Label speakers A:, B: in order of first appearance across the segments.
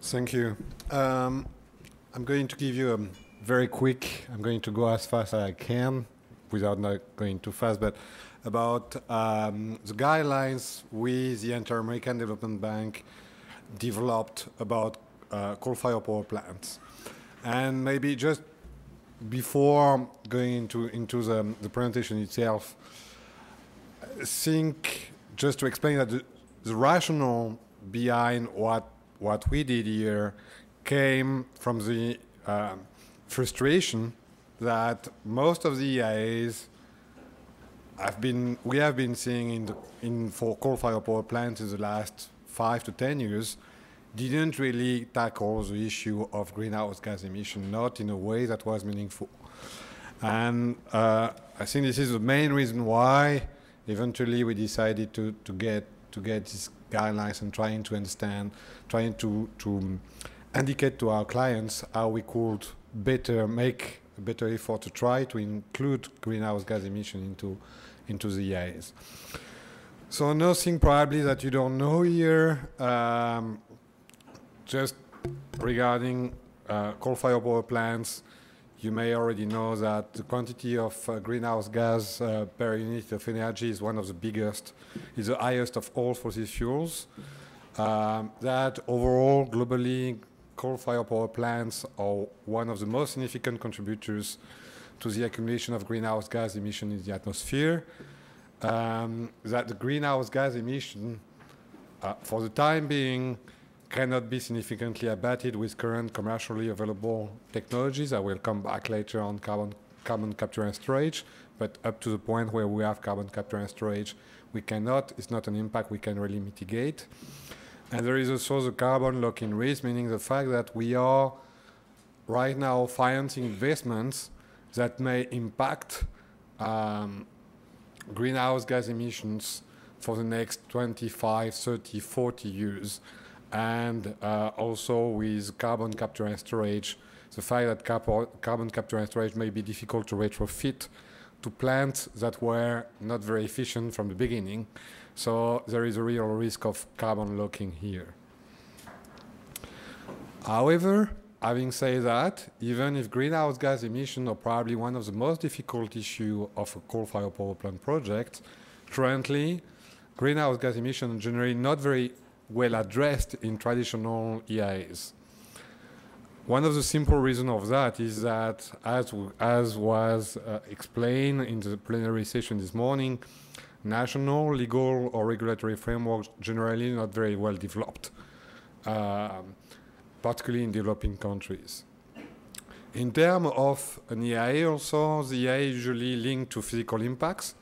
A: Thank you. I'm going to give you a very quick, I'm going to go as fast as I can without not going too fast, but about the guidelines with the Inter-American Development Bank developed about coal-fired power plants. And maybe just before going into the presentation itself, I think just to explain that the rationale behind what we did here came from the frustration that most of the EIAs we have been seeing for coal-fired power plants in the last 5 to 10 years didn't really tackle the issue of greenhouse gas emission, not in a way that was meaningful. And I think this is the main reason why eventually we decided to get these guidelines and trying to understand, trying to indicate to our clients how we could make a better effort to try to include greenhouse gas emission into the EIAs. So nothing probably that you don't know here, just regarding coal-fired power plants. You may already know that the quantity of greenhouse gas per unit of energy is one of the biggest, is the highest of all fossil fuels. That overall, globally, coal-fired power plants are one of the most significant contributors to the accumulation of greenhouse gas emission in the atmosphere. That the greenhouse gas emission, for the time being, cannot be significantly abated with current commercially available technologies. I will come back later on carbon capture and storage, but up to the point where we have carbon capture and storage, it's not an impact we can really mitigate. And there is also the carbon lock-in risk, meaning the fact that we are right now financing investments that may impact greenhouse gas emissions for the next 25, 30, 40 years. And also with carbon capture and storage, the fact that carbon capture and storage may be difficult to retrofit to plants that were not very efficient from the beginning. So there is a real risk of carbon locking here. However, having said that, even if greenhouse gas emissions are probably one of the most difficult issues of a coal-fired power plant project, currently, greenhouse gas emissions are generally not very well addressed in traditional EIAs. One of the simple reasons of that is that, as was explained in the plenary session this morning, national, legal, or regulatory frameworks generally not very well developed, particularly in developing countries. In terms of an EIA also, the EIA is usually linked to physical impacts,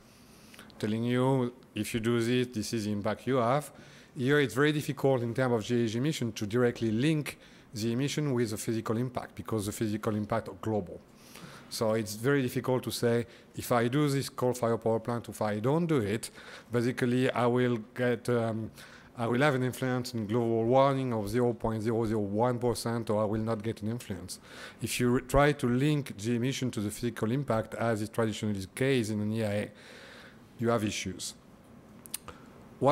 A: telling you if you do this is the impact you have. Here it's very difficult in terms of GHG emission to directly link the emission with the physical impact because the physical impact are global. So it's very difficult to say if I do this coal-fired power plant, if I don't do it, basically I will have an influence in global warming of 0.001% or I will not get an influence. If you try to link the emission to the physical impact, as is traditionally the case in an EIA, you have issues.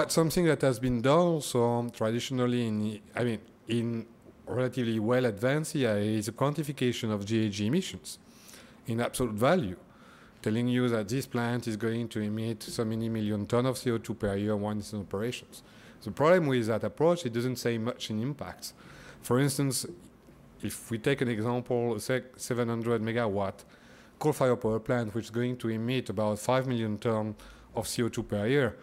A: Something that has been done also traditionally in relatively well advanced EIA is a quantification of GHG emissions in absolute value, telling you that this plant is going to emit so many million tons of CO2 per year once in operations. The problem with that approach, it doesn't say much in impacts. For instance, if we take an example, 700 megawatt coal-fired power plant, which is going to emit about 5 million tons of CO2 per year,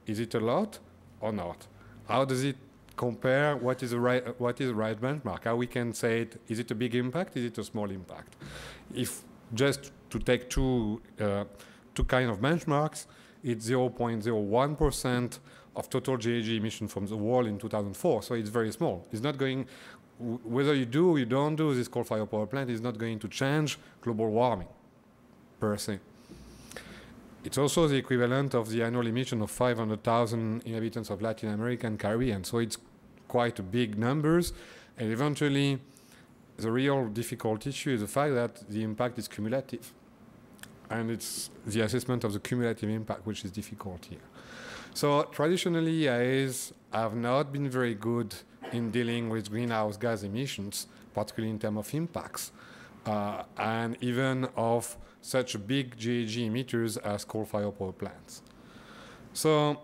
A: is it a lot or not? How does it compare? What is the right benchmark? How we can say is it a big impact? Is it a small impact? If just to take two kind of benchmarks, it's 0.01% of total GHG emission from the world in 2004. So it's very small. It's not going, whether you do or you don't do this coal-fired power plant, is not going to change global warming per se. It's also the equivalent of the annual emission of 500,000 inhabitants of Latin America and Caribbean. So it's quite a big numbers. And eventually, the real difficult issue is the fact that the impact is cumulative. And it's the assessment of the cumulative impact which is difficult here. So traditionally, EIAs have not been very good in dealing with greenhouse gas emissions, particularly in terms of impacts, and even of such big GHG emitters as coal-fired power plants. So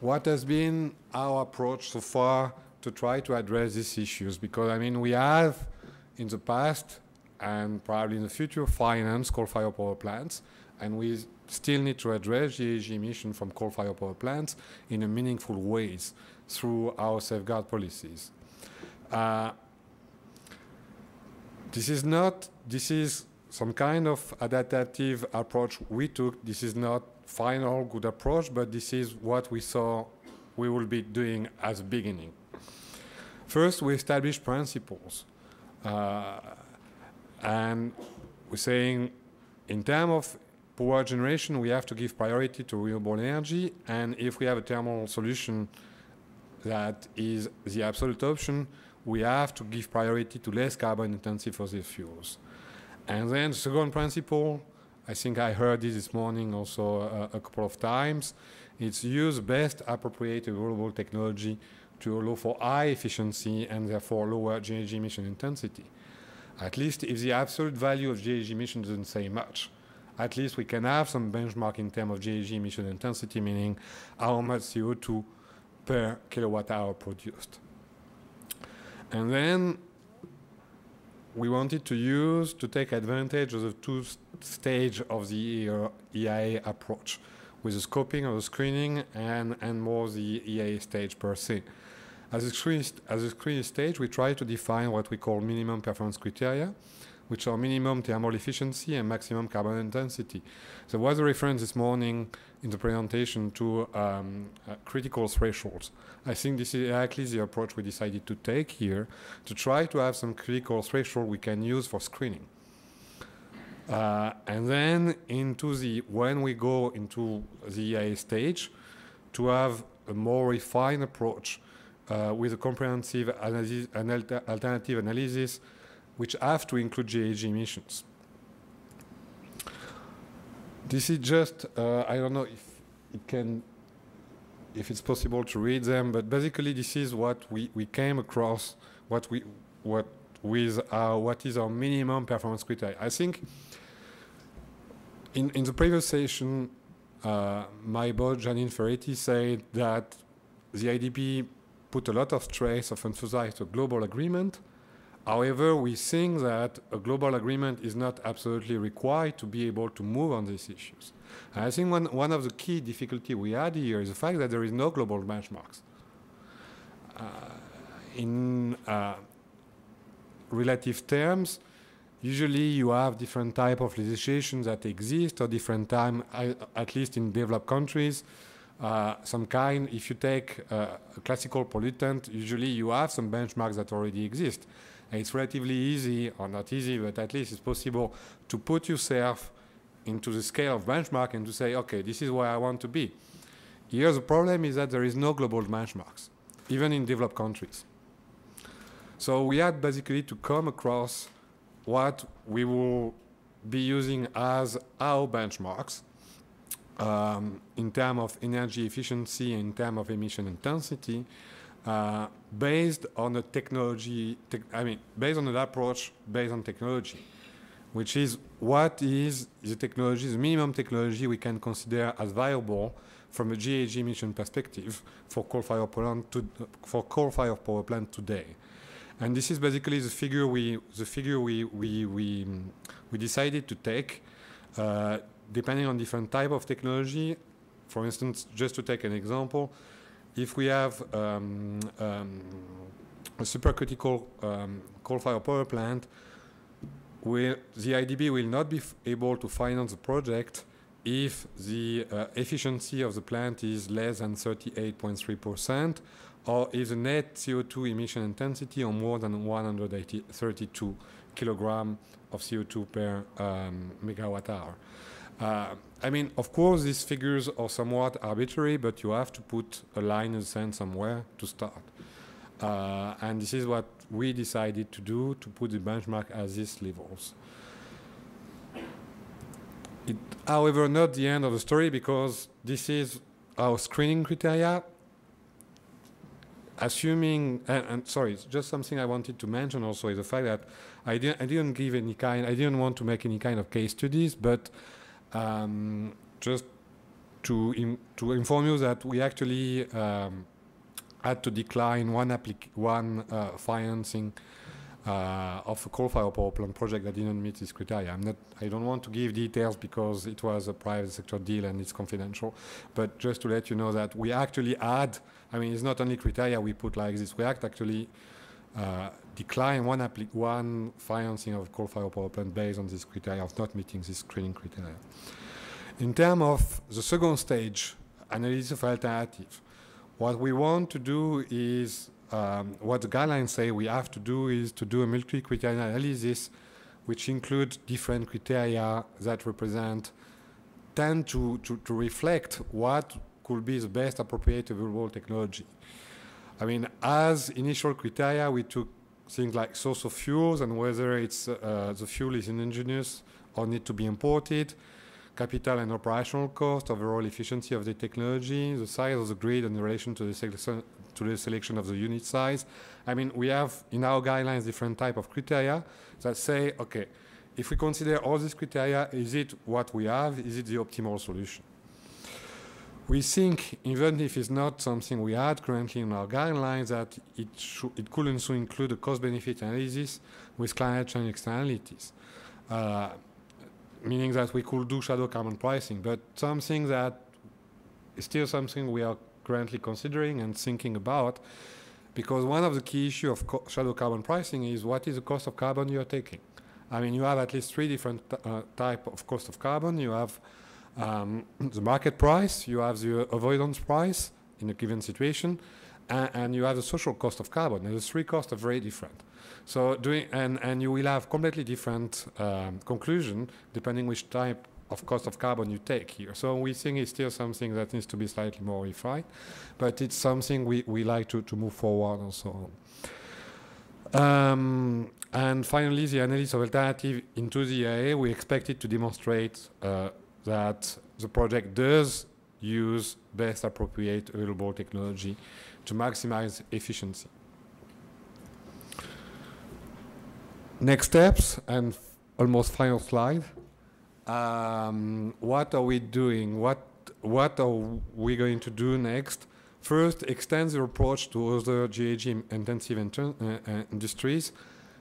A: what has been our approach so far to try to address these issues? Because, I mean, we have in the past and probably in the future financed coal-fired power plants, and we still need to address GHG emission from coal-fired power plants in a meaningful ways through our safeguard policies. This is some kind of adaptive approach we took. This is not final good approach, but this is what we saw we will be doing as a beginning. First, we established principles. And we're saying in terms of power generation, we have to give priority to renewable energy. And if we have a thermal solution that is the absolute option, we have to give priority to less carbon intensive fossil fuels. And then the second principle, I think I heard this morning also a couple of times, it's use best appropriate available technology to allow for high efficiency and therefore lower GHG emission intensity. At least if the absolute value of GHG emission doesn't say much, at least we can have some benchmark in terms of GHG emission intensity, meaning how much CO2 per kilowatt hour produced. And then we wanted to take advantage of the two-stage of the EIA approach, with the scoping of the screening and more the EIA stage per se. As a screening stage, we try to define what we call minimum performance criteria, which are minimum thermal efficiency and maximum carbon intensity. There was a reference this morning in the presentation to critical thresholds. I think this is exactly the approach we decided to take here, to try to have some critical threshold we can use for screening. And then when we go into the EIA stage, to have a more refined approach with a comprehensive alternative analysis, which have to include GHG emissions. This is just, I don't know if it's possible to read them, but basically this is what we came across, what is our minimum performance criteria. I think in the previous session, my boss Janine Ferretti said that the IDP put a lot of stress of emphasize a global agreement. However, we think that a global agreement is not absolutely required to be able to move on these issues. And I think one of the key difficulties we had here is the fact that there is no global benchmarks. In relative terms, usually you have different type of legislation that exist, or different time, at least in developed countries. Some kind, if you take a classical pollutant, usually you have some benchmarks that already exist. And it's relatively easy, or not easy, but at least it's possible to put yourself into the scale of benchmark and to say, okay, this is where I want to be. Here the problem is that there is no global benchmarks, even in developed countries. So we had basically to come across what we will be using as our benchmarks in terms of energy efficiency, in terms of emission intensity, based on a technology, based on an approach based on technology, which is what is the technology, the minimum technology we can consider as viable from a GHG emission perspective for coal-fired power plant today. And this is basically the figure we decided to take, depending on different type of technology. For instance, just to take an example, if we have a supercritical coal-fired power plant, the IDB will not be able to finance the project if the efficiency of the plant is less than 38.3%, or if the net CO2 emission intensity or more than 132 kilogram of CO2 per megawatt hour. Of course, these figures are somewhat arbitrary, but you have to put a line in the sand somewhere to start. And this is what we decided to do, to put the benchmark at these levels. However, not the end of the story, because this is our screening criteria. assuming, and sorry, just something I wanted to mention also is the fact that I didn't want to make any kind of case studies, but just to inform you that we actually had to decline one financing of a coal-fired power plant project that didn't meet this criteria. I don't want to give details because it was a private sector deal and it's confidential, but just to let you know that we actually had, I mean, it's not only criteria we put like this, we actually decline one financing of coal-fired power plant based on this criteria of not meeting this screening criteria. In terms of the second stage, analysis of alternative, what we want to do is, what the guidelines say we have to do is to do a multi-criteria analysis which include different criteria that tend to reflect what could be the best appropriate available technology. I mean, as initial criteria, we took things like source of fuels and whether it's the fuel is indigenous or need to be imported, capital and operational cost, overall efficiency of the technology, the size of the grid in relation to the selection of the unit size. I mean, we have in our guidelines different type of criteria that say, okay, if we consider all these criteria, is it what we have? Is it the optimal solution? We think, even if it's not something we had currently in our guidelines, that it could also include a cost-benefit analysis with climate change externalities. Meaning that we could do shadow carbon pricing, but something that is still something we are currently considering and thinking about, because one of the key issues of shadow carbon pricing is what is the cost of carbon you are taking. I mean, you have at least three different types of cost of carbon. You have the market price, you have the avoidance price in a given situation, and you have the social cost of carbon. And the three costs are very different. So and you will have completely different conclusion depending which type of cost of carbon you take here. So we think it's still something that needs to be slightly more refined, but it's something we like to move forward and so on. And finally, the analysis of alternative into the EIA, we expect it to demonstrate that the project does use best appropriate available technology to maximize efficiency. Next steps, and almost final slide. What are we doing? What are we going to do next? First, extend the approach to other GHG-intensive industries.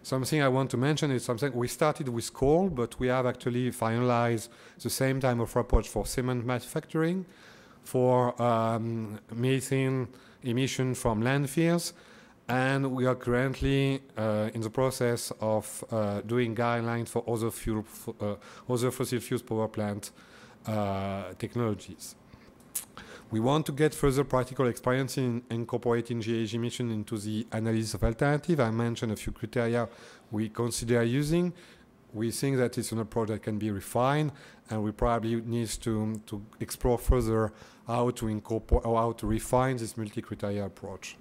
A: Something I want to mention is something we started with coal, but we have actually finalized the same type of approach for cement manufacturing, for methane emission from landfills, and we are currently in the process of doing guidelines for other fossil fuels power plant technologies. We want to get further practical experience in incorporating GHG emission into the analysis of alternative. I mentioned a few criteria we consider using. We think that it's an approach that can be refined, and we probably need to explore further how to incorporate or how to refine this multi-criteria approach.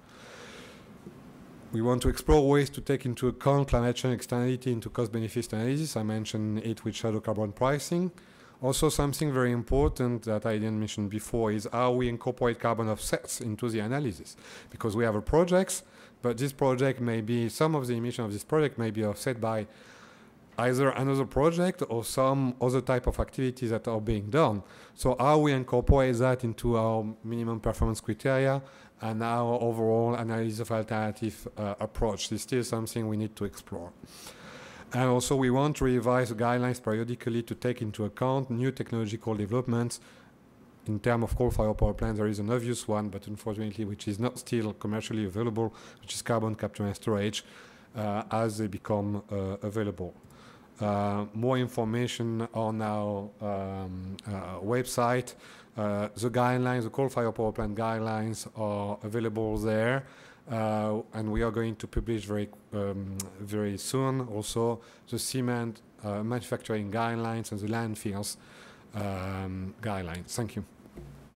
A: We want to explore ways to take into account climate change externality into cost-benefit analysis. I mentioned it with shadow carbon pricing. Also, something very important that I didn't mention before is how we incorporate carbon offsets into the analysis. Because we have a project, but this project may be, some of the emission of this project may be offset by either another project or some other type of activities that are being done. So how we incorporate that into our minimum performance criteria and our overall analysis of alternative approach is still something we need to explore. And also we want to revise the guidelines periodically to take into account new technological developments. In terms of coal-fired power plants, there is an obvious one, but unfortunately which is not still commercially available, which is carbon capture and storage, as they become available. More information on our website. The guidelines, the coal-fired power plant guidelines are available there. And we are going to publish very soon also the cement manufacturing guidelines and the landfills guidelines. Thank you.